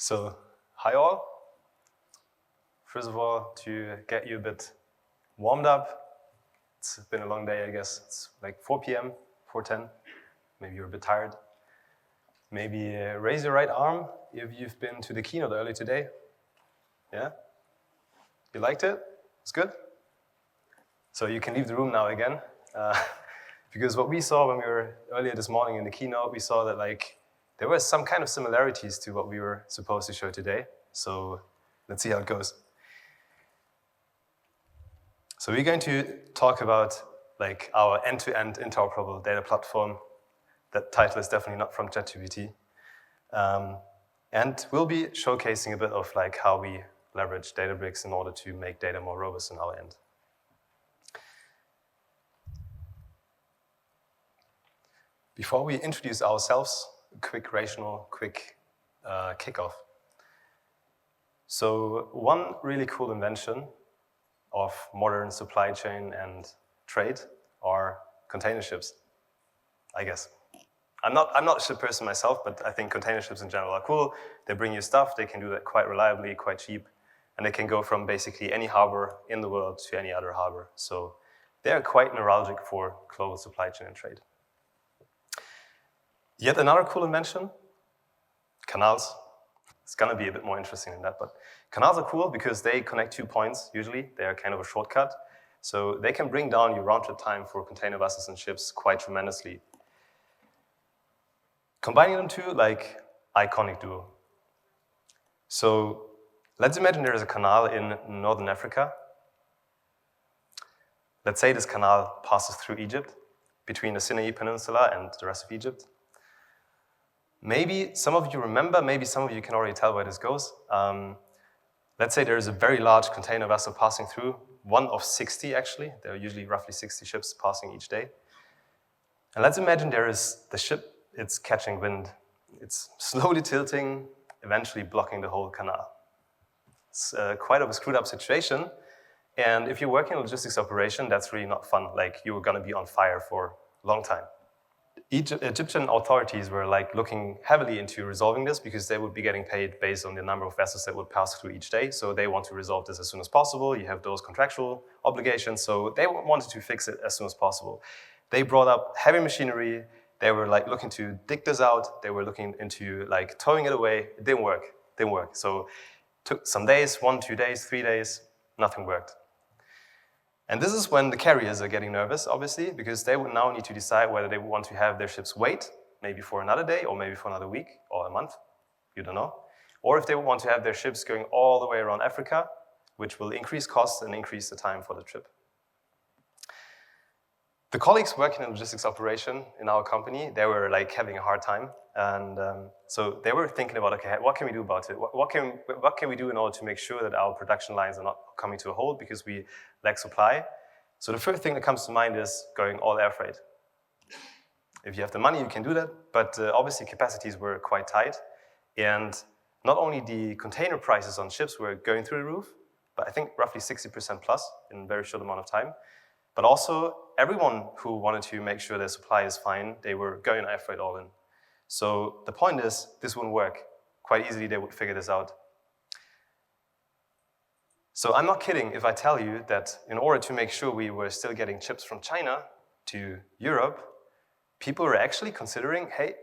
So, hi all. First of all, to get you a bit warmed up, it's been a long day, I guess. It's like 4 p.m., 4:10. Maybe you're a bit tired. Maybe raise your right arm if you've been to the keynote early today. Yeah? You liked it? It's good? So you can leave the room now again. Because what we saw when we were earlier this morning in the keynote, we saw that there were some kind of similarities to what we were supposed to show today. So let's see how it goes. So we're going to talk about our end-to-end interoperable data platform. That title is definitely not from ChatGPT. And we'll be showcasing a bit of how we leverage Databricks in order to make data more robust on our end. Before we introduce ourselves, a quick kickoff. So one really cool invention of modern supply chain and trade are container ships, I guess. I'm not a ship person myself, but I think container ships in general are cool. They bring you stuff, they can do that quite reliably, quite cheap, and they can go from basically any harbor in the world to any other harbor. So they're quite neuralgic for global supply chain and trade. Yet another cool invention, canals. It's gonna be a bit more interesting than that, but canals are cool because they connect 2 points, usually. They are kind of a shortcut. So they can bring down your round-trip time for container vessels and ships quite tremendously. Combining them two, iconic duo. So let's imagine there is a canal in northern Africa. Let's say this canal passes through Egypt, between the Sinai Peninsula and the rest of Egypt. Maybe some of you remember, maybe some of you can already tell where this goes. Let's say there is a very large container vessel passing through, one of 60 actually. There are usually roughly 60 ships passing each day. And let's imagine there is the ship, it's catching wind. It's slowly tilting, eventually blocking the whole canal. It's quite of a screwed up situation. And if you're working in a logistics operation, that's really not fun. You're gonna be on fire for a long time. Egyptian authorities were looking heavily into resolving this because they would be getting paid based on the number of vessels that would pass through each day. So they want to resolve this as soon as possible. You have those contractual obligations. So they wanted to fix it as soon as possible. They brought up heavy machinery. They were looking to dig this out. They were looking into towing it away. It didn't work. So it took some days, 1, 2 days, 3 days, nothing worked. And this is when the carriers are getting nervous, obviously, because they would now need to decide whether they want to have their ships wait, maybe for another day, or maybe for another week, or a month, you don't know. Or if they want to have their ships going all the way around Africa, which will increase costs and increase the time for the trip. The colleagues working in logistics operation in our company, they were having a hard time. And so they were thinking about, okay, what can we do about it? What can we do in order to make sure that our production lines are not coming to a halt because we lack supply? So the first thing that comes to mind is going all air freight. If you have the money, you can do that, but obviously capacities were quite tight. And not only the container prices on ships were going through the roof, but I think roughly 60% plus in a very short amount of time. But also everyone who wanted to make sure their supply is fine, they were going air freight all in. So the point is, this wouldn't work. Quite easily, they would figure this out. So I'm not kidding if I tell you that in order to make sure we were still getting chips from China to Europe, people were actually considering, hey,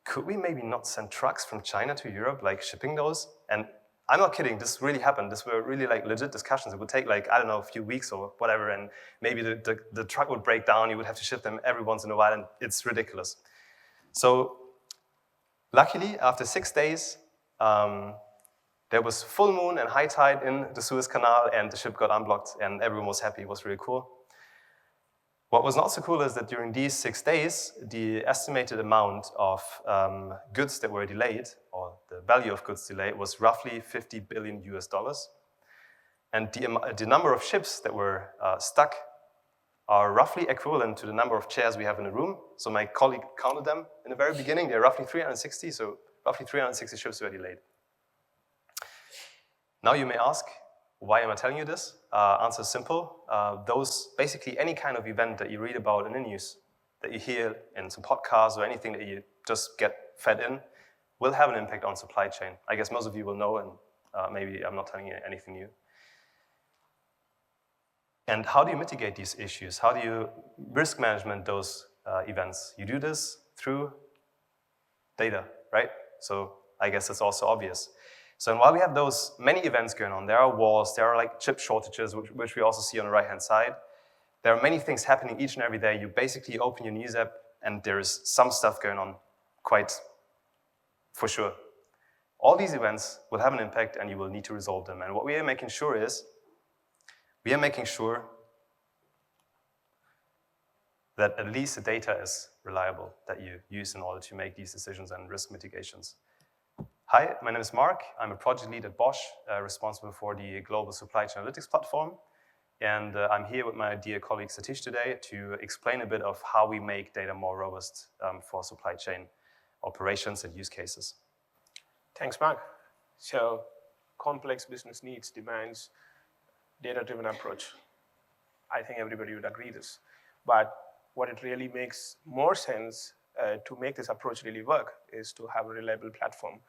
could we maybe not send trucks from China to Europe, shipping those? And I'm not kidding, this really happened. This were really legit discussions. It would take I don't know, a few weeks or whatever, and maybe the truck would break down, you would have to ship them every once in a while, and it's ridiculous. So luckily, after 6 days, there was full moon and high tide in the Suez Canal, and the ship got unblocked, and everyone was happy. It was really cool. What was not so cool is that during these 6 days, the estimated amount of goods that were delayed, or the value of goods delayed, was roughly $50 billion. And the number of ships that were stuck are roughly equivalent to the number of chairs we have in the room. So my colleague counted them in the very beginning. They're roughly 360, so roughly 360 ships were delayed. Now you may ask, why am I telling you this? Answer is simple. Basically any kind of event that you read about in the news, that you hear in some podcasts or anything that you just get fed in, will have an impact on supply chain. I guess most of you will know, and maybe I'm not telling you anything new. And how do you mitigate these issues? How do you risk management those events? You do this through data, right? So I guess it's also obvious. So while we have those many events going on, there are wars, there are like chip shortages, which we also see on the right-hand side. There are many things happening each and every day. You basically open your news app and there's some stuff going on, quite for sure. All these events will have an impact and you will need to resolve them. And what we are making sure is, we are making sure that at least the data is reliable that you use in order to make these decisions and risk mitigations. Hi, my name is Mark. I'm a project lead at Bosch, responsible for the global supply chain analytics platform. And I'm here with my dear colleague Satish today to explain a bit of how we make data more robust for supply chain operations and use cases. Thanks, Mark. So complex business needs demands data-driven approach. I think everybody would agree this. But what it really makes more sense to make this approach really work is to have a reliable platform.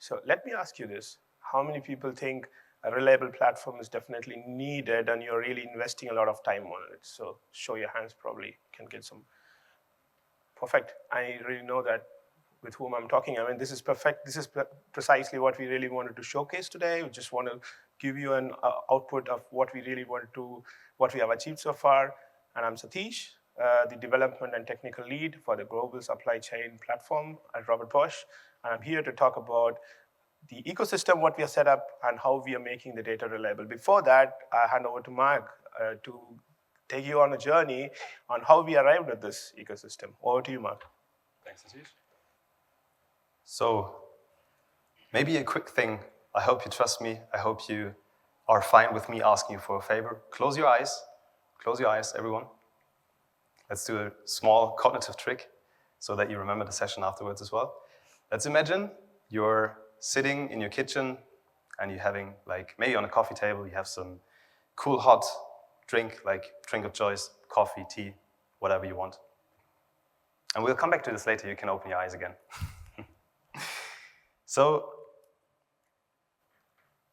So let me ask you this. How many people think a reliable platform is definitely needed and you're really investing a lot of time on it? So show your hands, probably can get some. Perfect. I really know that with whom I'm talking. I mean, this is perfect. This is precisely what we really wanted to showcase today. We just want to give you an output of what we really wanted to, what we have achieved so far. And I'm Satish, the development and technical lead for the global supply chain platform at Robert Bosch. And I'm here to talk about the ecosystem, what we have set up, and how we are making the data reliable. Before that, I hand over to Mark to take you on a journey on how we arrived at this ecosystem. Over to you, Mark. Thanks, Satish. So maybe a quick thing. I hope you trust me. I hope you are fine with me asking you for a favor. Close your eyes. Close your eyes, everyone. Let's do a small cognitive trick so that you remember the session afterwards as well. Let's imagine you're sitting in your kitchen and you're having, like, maybe on a coffee table, you have some cool hot drink, like drink of choice, coffee, tea, whatever you want. And we'll come back to this later. You can open your eyes again. So,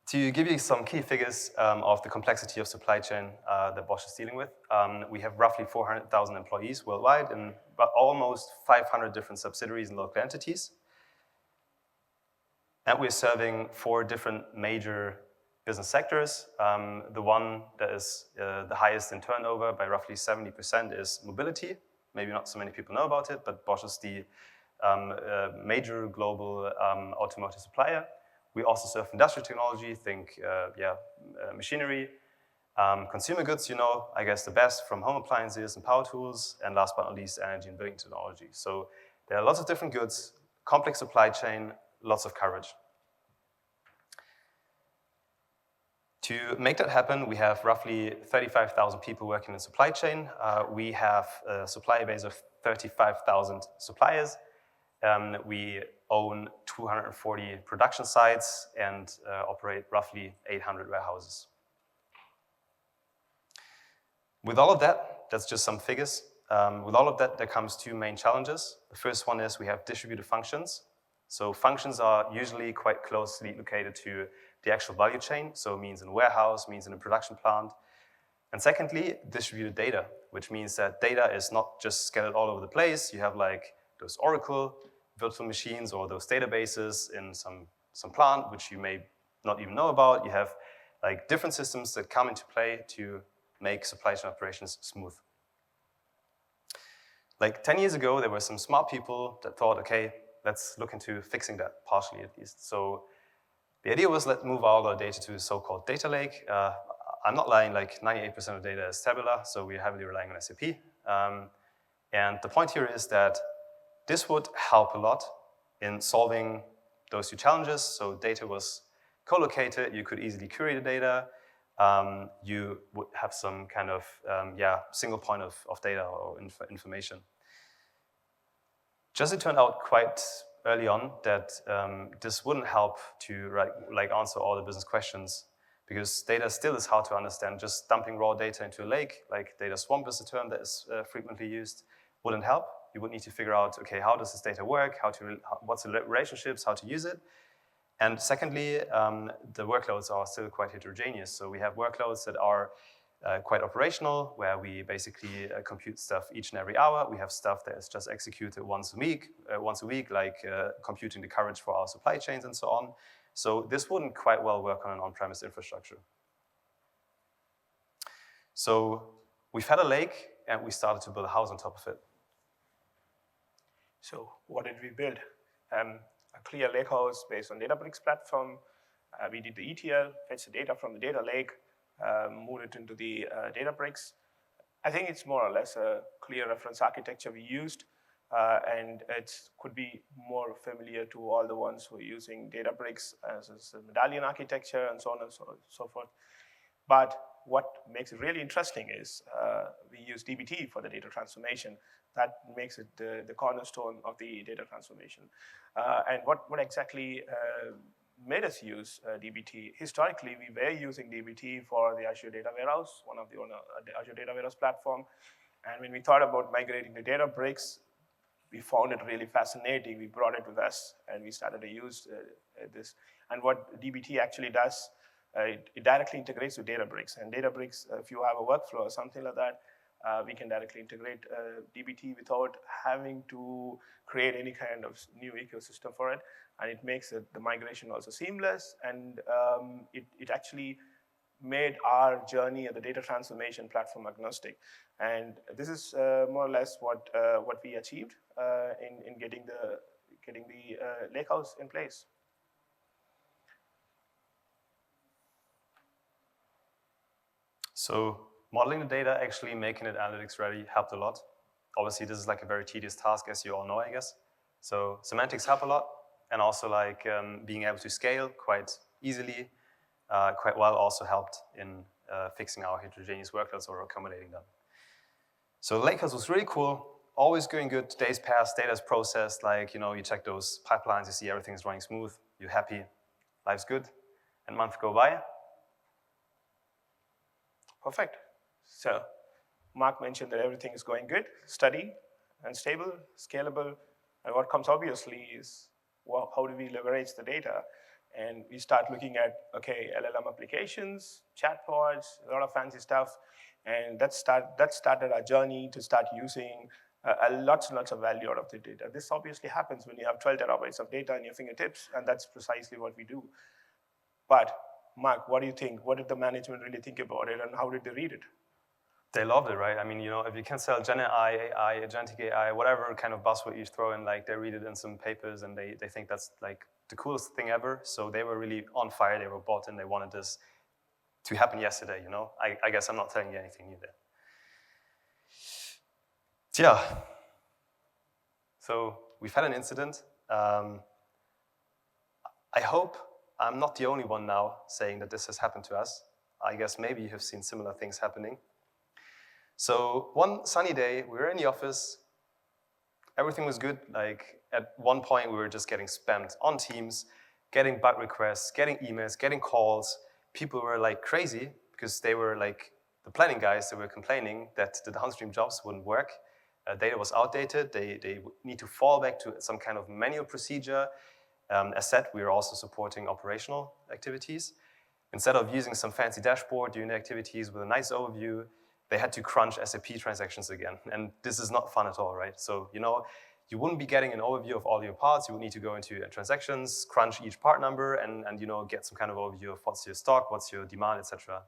to give you some key figures of the complexity of supply chain that Bosch is dealing with, we have roughly 400,000 employees worldwide in almost 500 different subsidiaries and local entities. And we're serving 4 different major business sectors. The one that is the highest in turnover by roughly 70% is mobility. Maybe not so many people know about it, but Bosch is the major global automotive supplier. We also serve industrial technology, think machinery, consumer goods, you know, I guess the best, from home appliances and power tools, and last but not least, energy and building technology. So there are lots of different goods, complex supply chain, lots of coverage. To make that happen, we have roughly 35,000 people working in supply chain. We have a supplier base of 35,000 suppliers. We own 240 production sites and operate roughly 800 warehouses. With all of that, that's just some figures. With all of that, there comes 2 main challenges. The first one is we have distributed functions. So functions are usually quite closely located to the actual value chain. So it means in a warehouse, means in a production plant. And secondly, distributed data, which means that data is not just scattered all over the place. You have like those Oracle virtual machines or those databases in some plant, which you may not even know about. You have like different systems that come into play to make supply chain operations smooth. Like 10 years ago, there were some smart people that thought, okay, let's look into fixing that, partially at least. So the idea was, let's move all our data to a so-called data lake. I'm not lying, like 98% of data is tabular, so we're heavily relying on SAP. And the point here is that this would help a lot in solving those 2 challenges. So data was co-located, you could easily query the data, you would have some kind of single point of data or information. Just it turned out quite early on that this wouldn't help to answer all the business questions, because data still is hard to understand. Just dumping raw data into a lake, like data swamp is a term that is frequently used, wouldn't help. you would need to figure out, okay, how does this data work? What's the relationships? How to use it? And secondly, the workloads are still quite heterogeneous. So we have workloads that are quite operational, where we basically compute stuff each and every hour. We have stuff that is just executed once a week, like computing the coverage for our supply chains and so on. So this wouldn't quite well work on an on-premise infrastructure. So we've had a lake, and we started to build a house on top of it. So what did we build? A clear lakehouse based on Databricks platform. We did the ETL, fetch the data from the data lake, moved it into the Databricks. I think it's more or less a clear reference architecture we used, and it could be more familiar to all the ones who are using Databricks as a medallion architecture and so on and so forth. But what makes it really interesting is we use dbt for the data transformation. That makes it the cornerstone of the data transformation. And what exactly made us use dbt? Historically, we were using dbt for the Azure Data Warehouse, one of the Azure Data Warehouse platform. And when we thought about migrating to Databricks, we found it really fascinating. We brought it with us, and we started to use this. And what dbt actually does, it directly integrates with Databricks. And Databricks, if you have a workflow or something like that, we can directly integrate dbt without having to create any kind of new ecosystem for it. And it makes the migration also seamless. And it actually made our journey at the data transformation platform agnostic. And this is more or less what we achieved in getting the lakehouse in place. So modeling the data, actually making it analytics ready, helped a lot. Obviously, this is like a very tedious task, as you all know, I guess. So semantics help a lot, and also like being able to scale quite easily, quite well also helped in fixing our heterogeneous workloads or accommodating them. So lakehouse was really cool, always going good. Days pass, data is processed, like, you know, you check those pipelines, you see everything is running smooth, you're happy, life's good, and months go by. Perfect. So Mark mentioned that everything is going good, steady and stable, scalable. And what comes obviously is, well, how do we leverage the data? And we start looking at, okay, LLM applications, chatbots, a lot of fancy stuff. And that started our journey to start using lots and lots of value out of the data. This obviously happens when you have 12 terabytes of data in your fingertips, and that's precisely what we do. But Mark, what do you think? What did the management really think about it, and how did they read it? They loved it, right? I mean, you know, if you can sell Gen AI, agentic AI, whatever kind of buzzword you throw in, like they read it in some papers and they think that's like the coolest thing ever. So they were really on fire, they were bought in, they wanted this to happen yesterday, you know? I guess I'm not telling you anything new there. Yeah. So we've had an incident. I hope I'm not the only one now saying that this has happened to us. I guess maybe you have seen similar things happening. So one sunny day, we were in the office, everything was good. Like at one point, we were just getting spammed on Teams, getting bug requests, getting emails, getting calls. People were like crazy because they were like, the planning guys, they were complaining that the downstream jobs wouldn't work. Data was outdated, they need to fall back to some kind of manual procedure. As said, we are also supporting operational activities. Instead of using some fancy dashboard, doing the activities with a nice overview, they had to crunch SAP transactions again. And this is not fun at all, right? So, you know, you wouldn't be getting an overview of all your parts. You would need to go into transactions, crunch each part number, and you know, get some kind of overview of what's your stock, what's your demand, etc.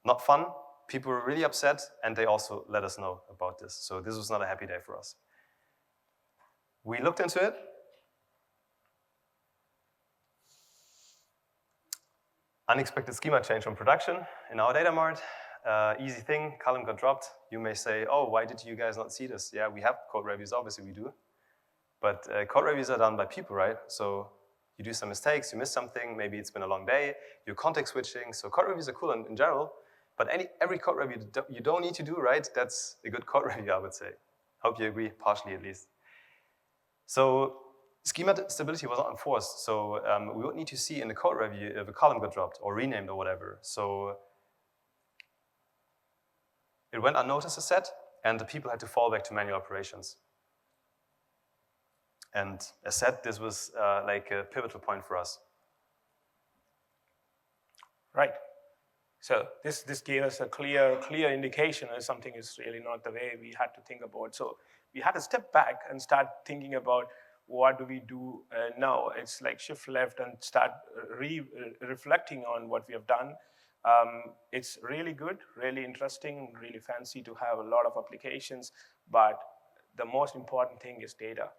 Not fun. People were really upset, and they also let us know about this. So this was not a happy day for us. We looked into it. Unexpected schema change from production in our data mart. Easy thing, column got dropped. You may say, oh, why did you guys not see this? Yeah, we have code reviews, obviously we do. But code reviews are done by people, right? So you do some mistakes, you miss something, maybe it's been a long day, you're context switching. So code reviews are cool in general, but every code review you don't need to do, right? That's a good code review, I would say. Hope you agree, partially at least. So schema stability was not enforced. So we would need to see in the code review if a column got dropped or renamed or whatever. So it went unnoticed, as said, and the people had to fall back to manual operations. And as said, this was like a pivotal point for us. Right. So this gave us a clear indication that something is really not the way we had to think about. So we had to step back and start thinking about what do we do now. It's like shift left and start reflecting on what we have done. It's really good, really interesting, really fancy to have a lot of applications, but the most important thing is data.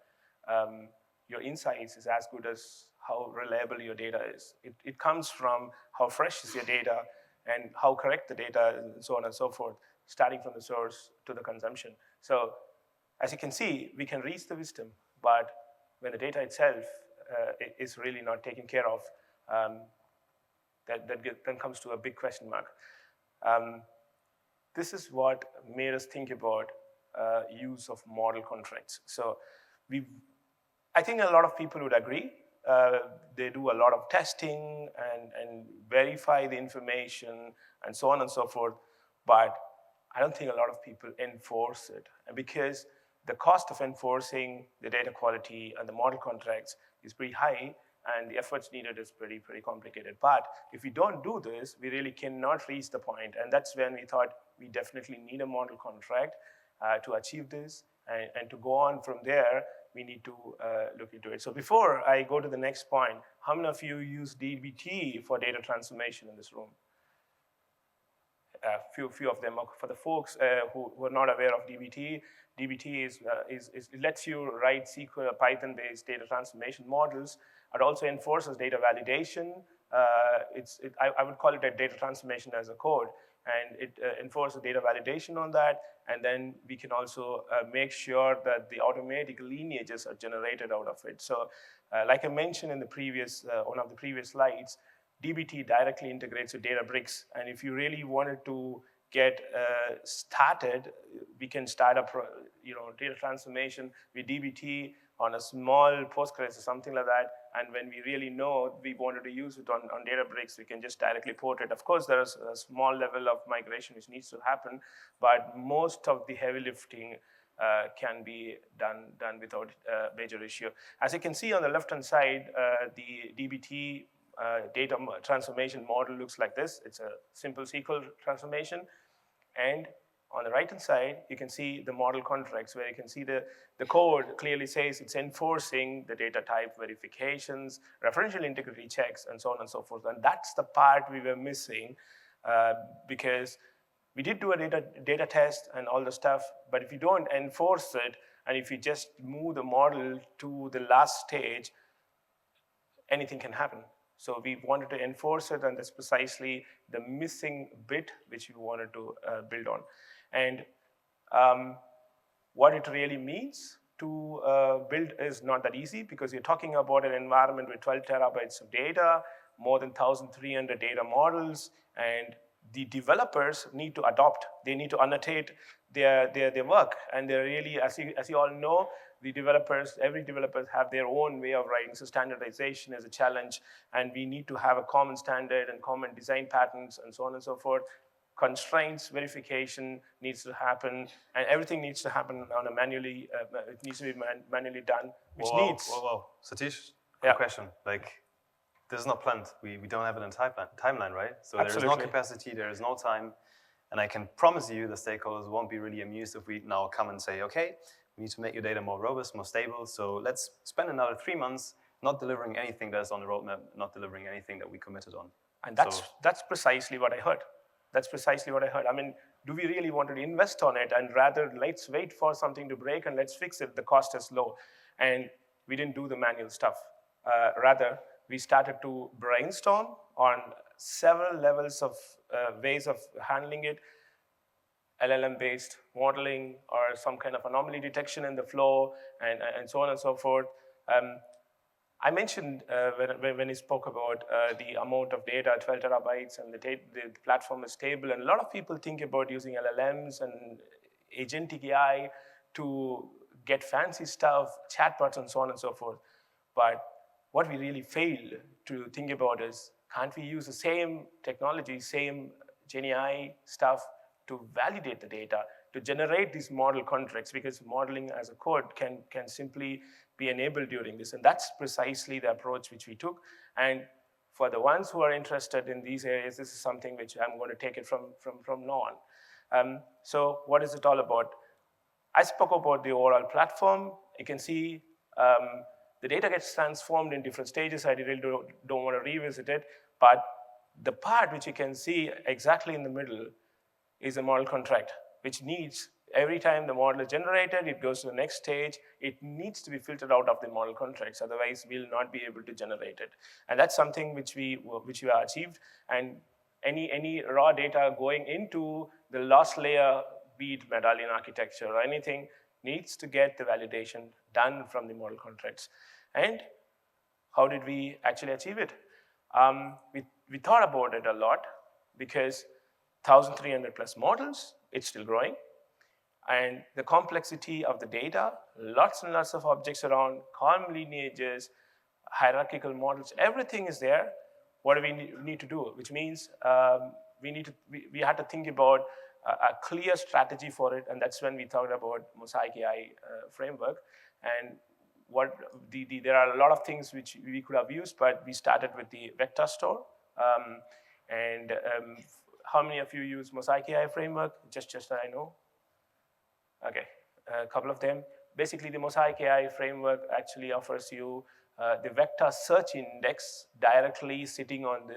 Your insights is as good as how reliable your data is. It comes from how fresh is your data and how correct the data is, and so on and so forth, starting from the source to the consumption. So as you can see, we can reach the wisdom, but when the data itself is really not taken care of, that then comes to a big question mark. This is what made us think about use of model contracts. So I think a lot of people would agree. They do a lot of testing and verify the information and so on and so forth, but I don't think a lot of people enforce it. And because the cost of enforcing the data quality and the model contracts is pretty high, and the efforts needed is pretty complicated. But if we don't do this, we really cannot reach the point, and that's when we thought we definitely need a model contract to achieve this, and to go on from there, we need to look into it. So before I go to the next point, how many of you use DBT for data transformation in this room? Few of them. For the folks who are not aware of DBT, DBT it lets you write SQL, Python-based data transformation models. It also enforces data validation. I would call it a data transformation as a code, and it enforces data validation on that. And then we can also make sure that the automatic lineages are generated out of it. So, like I mentioned in the previous one of the previous slides, DBT directly integrates with Databricks, and if you really wanted to get started, we can start up, data transformation with DBT on a small Postgres or something like that. And when we really know we wanted to use it on Databricks, we can just directly port it. Of course, there is a small level of migration which needs to happen, but most of the heavy lifting can be done without major issue. As you can see on the left-hand side, the DBT data transformation model looks like this. It's a simple SQL transformation. And on the right-hand side, you can see the model contracts, where you can see the code clearly says it's enforcing the data type verifications, referential integrity checks, and so on and so forth. And that's the part we were missing, because we did do a data test and all the stuff, but if you don't enforce it, and if you just move the model to the last stage, anything can happen. So we wanted to enforce it, and that's precisely the missing bit which we wanted to build on. And what it really means to build is not that easy, because you're talking about an environment with 12 terabytes of data, more than 1,300 data models, and the developers need to adopt. They need to annotate their work, and they're really, as you all know, every developer have their own way of writing, so standardization is a challenge, and we need to have a common standard and common design patterns and so on and so forth. Constraints verification needs to happen, and everything needs to happen on a manually, it needs to be manually done, which needs... Whoa. Satish, quick question. Like, this is not planned. We don't have it in timeline, right? So Absolutely. There is no capacity, there is no time, and I can promise you the stakeholders won't be really amused if we now come and say, okay, we need to make your data more robust, more stable, so let's spend another 3 months not delivering anything that's on the roadmap, not delivering anything that we committed on. And that's precisely what I heard. That's precisely what I heard. I mean, do we really want to invest on it, and rather let's wait for something to break and let's fix it, the cost is low. And we didn't do the manual stuff. Rather, we started to brainstorm on several levels of ways of handling it, LLM-based modeling, or some kind of anomaly detection in the flow, and so on and so forth. I mentioned when he spoke about the amount of data, 12 terabytes, and the platform is stable, and a lot of people think about using LLMs and agentic AI to get fancy stuff, chatbots, and so on and so forth. But what we really fail to think about is, can't we use the same technology, same GenAI stuff to validate the data, to generate these model contracts, because modeling as a code can simply be enabled during this. And that's precisely the approach which we took. And for the ones who are interested in these areas, this is something which I'm going to take it from now on. So what is it all about? I spoke about the overall platform. You can see the data gets transformed in different stages. I really don't want to revisit it, but the part which you can see exactly in the middle is a model contract, which needs, every time the model is generated, it goes to the next stage, it needs to be filtered out of the model contracts, otherwise we'll not be able to generate it. And that's something which we have achieved, and any raw data going into the last layer, be it medallion architecture or anything, needs to get the validation done from the model contracts. And how did we actually achieve it? We thought about it a lot, because 1,300 plus models, it's still growing. And the complexity of the data, lots and lots of objects around, column lineages, hierarchical models, everything is there. What do we need to do? Which means we had to think about a clear strategy for it, and that's when we thought about Mosaic AI framework. And there are a lot of things which we could have used, but we started with the vector store. How many of you use Mosaic AI framework? Just that I know. Okay, a couple of them. Basically, the Mosaic AI framework actually offers you the vector search index directly sitting on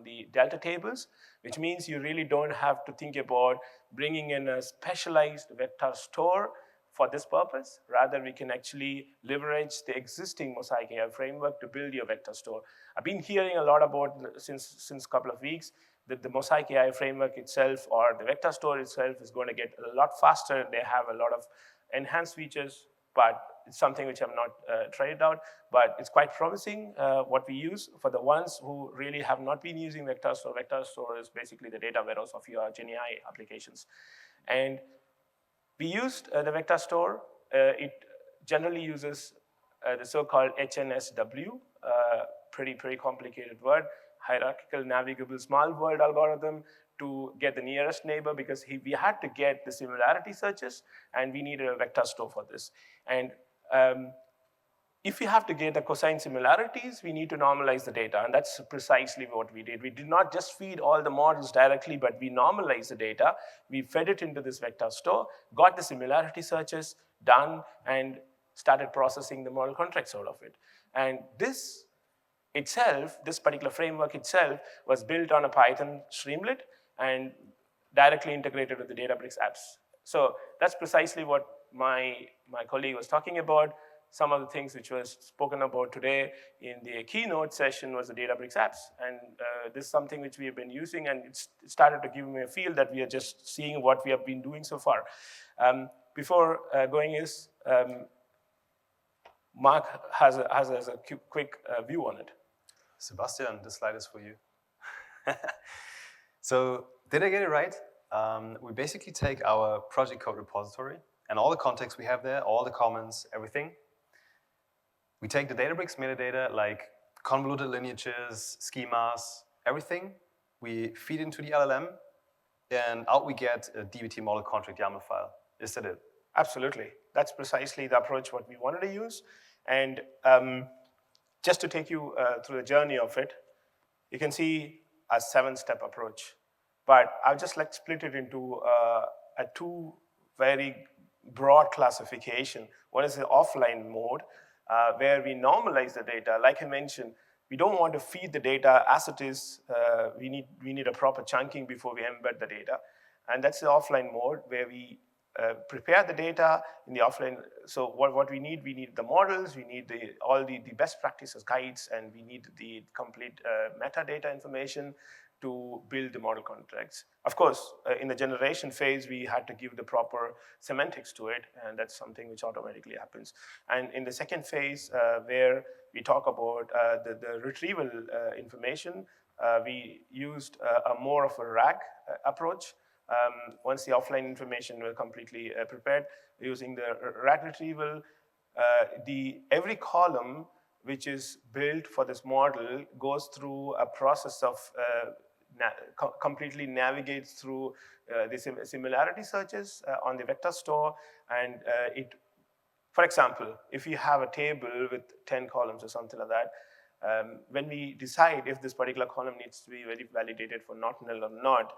the delta tables, which means you really don't have to think about bringing in a specialized vector store for this purpose. Rather, we can actually leverage the existing Mosaic AI framework to build your vector store. I've been hearing a lot about, since a couple of weeks, that the Mosaic AI framework itself or the vector store itself is going to get a lot faster. They have a lot of enhanced features, but it's something which I've not tried out, but it's quite promising what we use. For the ones who really have not been using vector store is basically the data warehouse of your GenAI applications. And we used the vector store. It generally uses the so-called HNSW, pretty complicated word, hierarchical navigable small world algorithm, to get the nearest neighbor, because we had to get the similarity searches, and we needed a vector store for this. And if we have to get the cosine similarities, we need to normalize the data, and that's precisely what we did. We did not just feed all the models directly, but we normalized the data. We fed it into this vector store, got the similarity searches done, and started processing the model contracts out of it. And this itself, this particular framework itself, was built on a Python Streamlit and directly integrated with the Databricks apps. So that's precisely what my colleague was talking about. Some of the things which was spoken about today in the keynote session was the Databricks apps. And this is something which we have been using, and it started to give me a feel that we are just seeing what we have been doing so far. Before going is, Mark has a quick view on it. Sebastian, this slide is for you. So did I get it right? We basically take our project code repository and all the context we have there, all the comments, everything. We take the Databricks metadata like convoluted lineages, schemas, everything. We feed into the LLM, and out we get a DBT model contract YAML file. Is that it? Absolutely. That's precisely the approach what we wanted to use. And just to take you through the journey of it, you can see a 7-step approach. But I'll just split it into a 2 very broad classification. One is the offline mode, where we normalize the data. Like I mentioned, we don't want to feed the data as it is. We need a proper chunking before we embed the data. And that's the offline mode, where we prepare the data in the offline. So what we need the models, we need all the best practices guides, and we need the complete metadata information to build the model contracts. Of course, in the generation phase, we had to give the proper semantics to it, and that's something which automatically happens. And in the second phase, where we talk about the retrieval information, we used more of a RAG approach. Once the offline information were completely prepared, using the RAG retrieval, every column which is built for this model goes through a process of completely navigates through the similarity searches on the vector store, and for example, if you have a table with 10 columns or something like that, when we decide if this particular column needs to be validated for not null or not,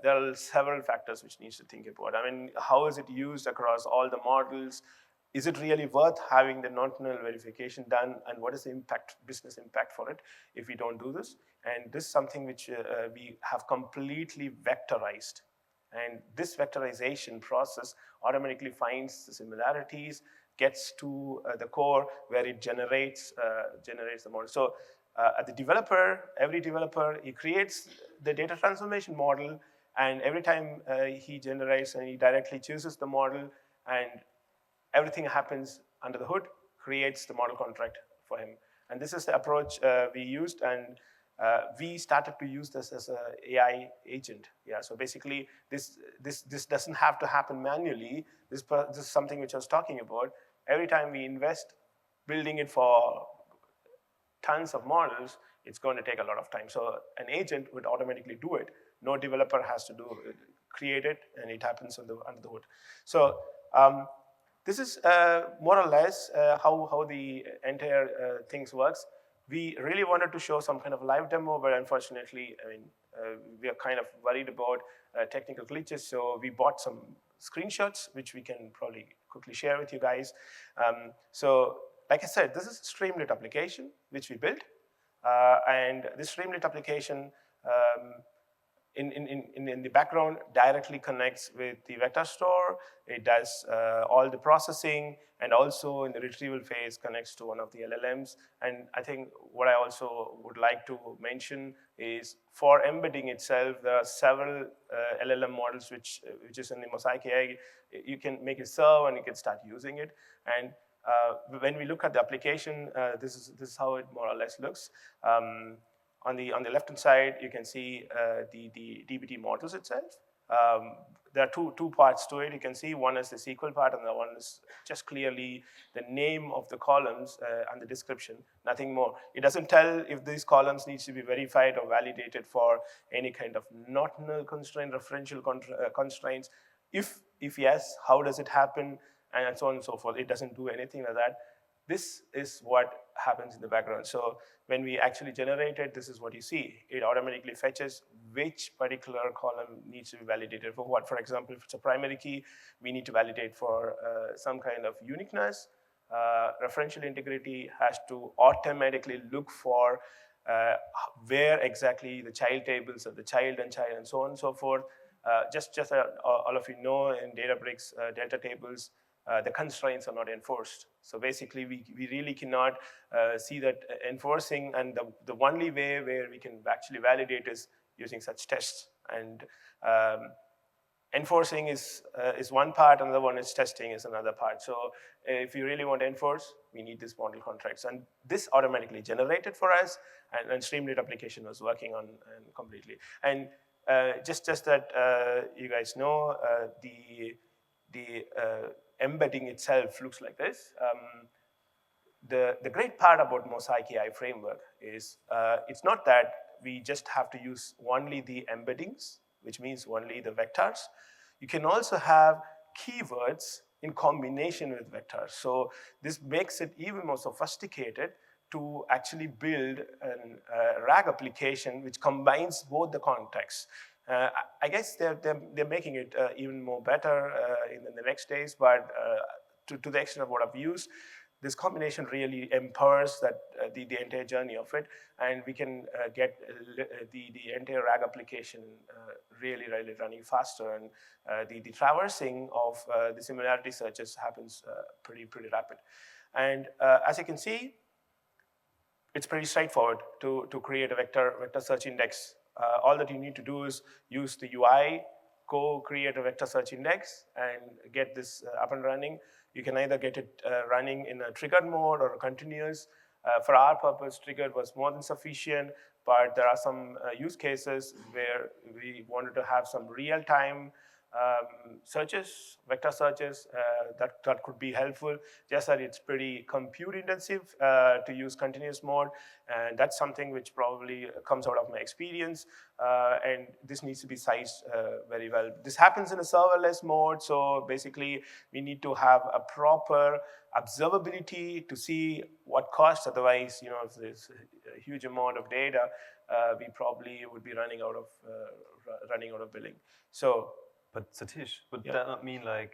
there are several factors which needs to think about. I mean, how is it used across all the models? Is it really worth having the not null verification done, and what is the impact, business impact for it if we don't do this? And this is something which we have completely vectorized. And this vectorization process automatically finds the similarities, gets to the core where it generates the model. So the developer, every developer, he creates the data transformation model, and every time he generates and he directly chooses the model, and everything happens under the hood, creates the model contract for him. And this is the approach we used, and we started to use this as an AI agent. Yeah, so basically, this doesn't have to happen manually. This is something which I was talking about. Every time we invest building it for tons of models, it's going to take a lot of time. So an agent would automatically do it. No developer has to create it, and it happens under the hood. So this is more or less how the entire things works. We really wanted to show some kind of live demo, but unfortunately, I mean, we are kind of worried about technical glitches, so we bought some screenshots, which we can probably quickly share with you guys. So, like I said, this is a Streamlit application, which we built. And this Streamlit application in the background directly connects with the vector store. It does all the processing, and also in the retrieval phase connects to one of the LLMs. And I think what I also would like to mention is for embedding itself, there are several LLM models which is in the Mosaic AI. You can make it serve and you can start using it. And when we look at the application, this is how it more or less looks. On the left-hand side, you can see the DBT models itself. There are two parts to it. You can see one is the SQL part, and the one is just clearly the name of the columns and the description, nothing more. It doesn't tell if these columns need to be verified or validated for any kind of not null constraint, referential constraints. If yes, how does it happen, and so on and so forth. It doesn't do anything like that. This is what happens in the background. So when we actually generate it, this is what you see. It automatically fetches which particular column needs to be validated for what. For example, if it's a primary key, we need to validate for some kind of uniqueness. Referential integrity has to automatically look for where exactly the child tables of the child and so on and so forth. Just all of you know, in Databricks Delta tables, the constraints are not enforced. So basically, we really cannot see that enforcing, and the only way where we can actually validate is using such tests. And enforcing is one part, another one is testing is another part. So if you really want to enforce, we need these model contracts. And this automatically generated for us, and Streamlit application was working on completely. And just that you guys know, the embedding itself looks like this. The great part about Mosaic AI framework is it's not that we just have to use only the embeddings, which means only the vectors. You can also have keywords in combination with vectors. So this makes it even more sophisticated to actually build a RAG application which combines both the contexts. I guess they're making it even more better in the next days, but to the extent of what I've used, this combination really empowers that the entire journey of it, and we can get the entire RAG application really running faster, and the traversing of the similarity searches happens pretty rapid. And as you can see, it's pretty straightforward to create a vector search index. All that you need to do is use the UI, go create a vector search index, and get this up and running. You can either get it running in a triggered mode or a continuous. For our purpose, triggered was more than sufficient, but there are some use cases where we wanted to have some real-time searches, vector searches, that could be helpful. Just that it's pretty compute intensive to use continuous mode, and that's something which probably comes out of my experience, and this needs to be sized very well. This happens in a serverless mode, so basically we need to have a proper observability to see what costs. Otherwise, if there's a huge amount of data, we probably would be running out of billing. So, but Satish, would that not mean like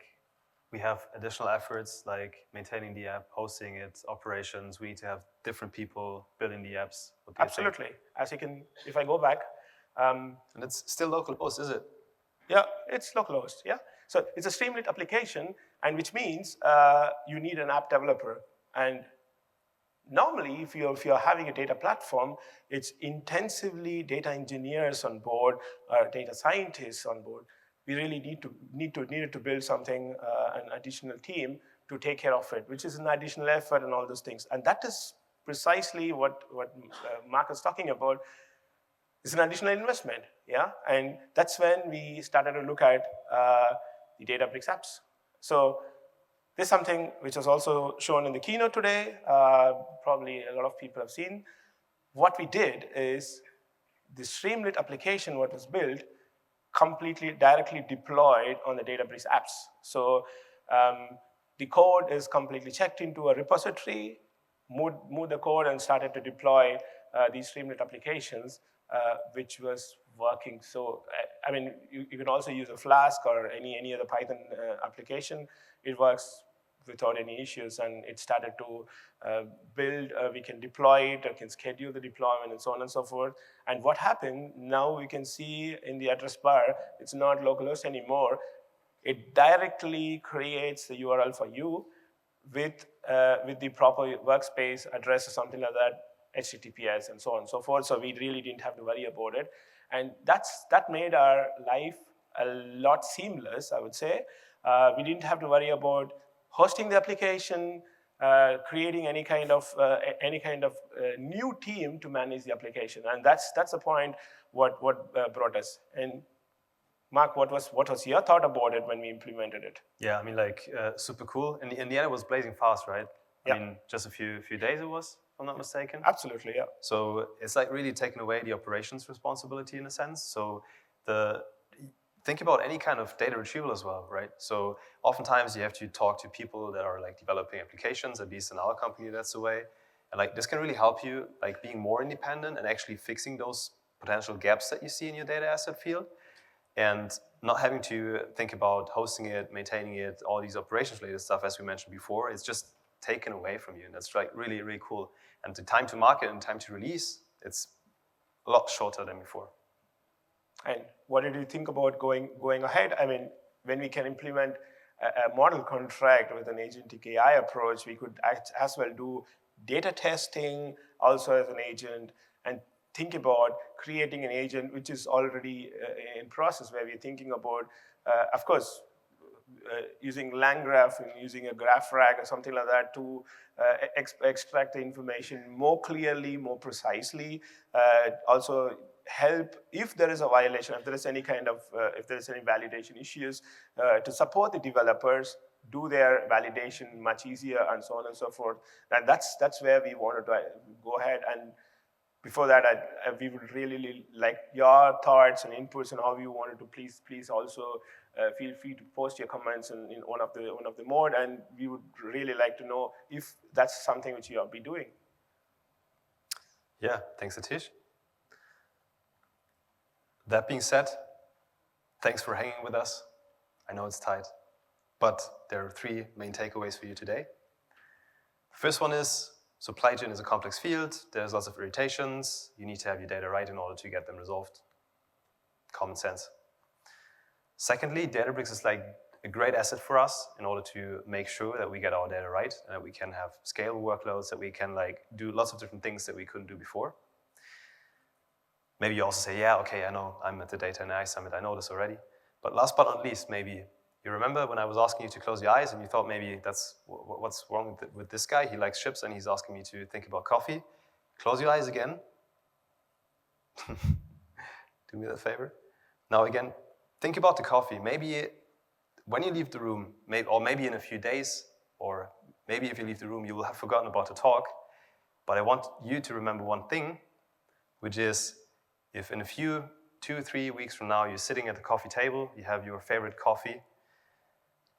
we have additional efforts like maintaining the app, hosting it, operations? We need to have different people building the apps. Absolutely. As you can, if I go back, and it's still local host, is it? Yeah, it's local host. Yeah, so it's a Streamlit application, and which means you need an app developer. And normally, if you're having a data platform, it's intensively data engineers on board, or data scientists on board. We really needed to build something, an additional team to take care of it, which is an additional effort and all those things. And that is precisely what Mark is talking about. It's an additional investment, yeah? And that's when we started to look at the Databricks apps. So this is something which was also shown in the keynote today. Probably a lot of people have seen. What we did is the Streamlit application, what was built, completely directly deployed on the Databricks apps. So the code is completely checked into a repository, moved the code and started to deploy these Streamlit applications, which was working. So, I mean, you can also use a Flask or any other Python application. It works without any issues, and it started to build. We can deploy it, or can schedule the deployment, and so on and so forth. And what happened, now we can see in the address bar, it's not localhost anymore. It directly creates the URL for you with the proper workspace address or something like that, HTTPS, and so on and so forth. So we really didn't have to worry about it. And that made our life a lot seamless, I would say. We didn't have to worry about hosting the application, creating any kind of new team to manage the application. And that's the point what brought us. And Mark, what was your thought about it when we implemented it? Yeah, I mean, like super cool. In the end, it was blazing fast, right? I mean, just a few days it was, if I'm not mistaken. Absolutely, yeah. So it's like really taking away the operations responsibility in a sense. So think about any kind of data retrieval as well, right? So oftentimes you have to talk to people that are like developing applications, at least in our company, that's the way. And like this can really help you like being more independent and actually fixing those potential gaps that you see in your data asset field, and not having to think about hosting it, maintaining it, all these operations related stuff, as we mentioned before. It's just taken away from you, and that's like really, really cool. And the time to market and time to release, it's a lot shorter than before. And what did you think about going ahead? I mean, when we can implement a model contract with an agentic AI approach, we could as well do data testing also as an agent, and think about creating an agent which is already in process, where we're thinking about, of course, using LangGraph and using a graph rag or something like that to extract the information more clearly, more precisely. Also help if there is a violation, if there is any kind of, if there is any validation issues, to support the developers, do their validation much easier, and so on and so forth. And that's where we wanted to go ahead. And before that, we would really like your thoughts and inputs on how you wanted to. Please also feel free to post your comments in one of the mode, and we would really like to know if that's something which you'll be doing. Yeah, thanks, Satish. That being said, thanks for hanging with us. I know it's tight, but there are 3 main takeaways for you today. The first one is supply chain is a complex field. There's lots of irritations. You need to have your data right in order to get them resolved. Common sense. Secondly, Databricks is like a great asset for us in order to make sure that we get our data right and that we can have scalable workloads, that we can like do lots of different things that we couldn't do before. Maybe you also say, yeah, okay, I know, I'm at the Data and AI Summit, I know this already. But last but not least, maybe you remember when I was asking you to close your eyes and you thought maybe that's what's wrong with this guy. He likes chips and he's asking me to think about coffee. Close your eyes again. Do me that favor. Now again, think about the coffee. Maybe when you leave the room, or maybe in a few days, or maybe if you leave the room, you will have forgotten about the talk. But I want you to remember one thing, which is if in a few 2-3 weeks from now, you're sitting at the coffee table, you have your favorite coffee,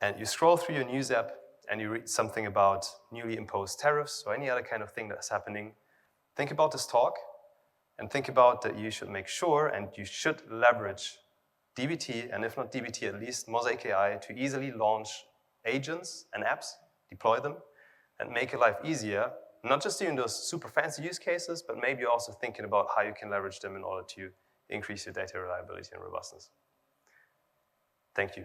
and you scroll through your news app and you read something about newly imposed tariffs or any other kind of thing that's happening, think about this talk and think about that you should make sure and you should leverage dbt, and if not dbt, at least Mosaic AI to easily launch agents and apps, deploy them, and make your life easier, not just doing those super fancy use cases, but maybe also thinking about how you can leverage them in order to increase your data reliability and robustness. Thank you.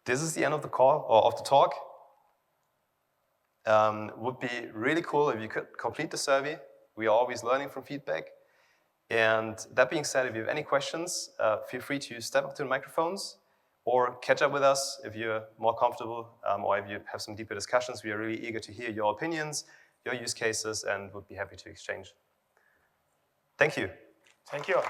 This is the end of the call, or of the talk. Would be really cool if you could complete the survey. We are always learning from feedback. And that being said, if you have any questions, feel free to step up to the microphones or catch up with us if you're more comfortable, or if you have some deeper discussions. We are really eager to hear your opinions, your use cases, and would be happy to exchange. Thank you. Thank you.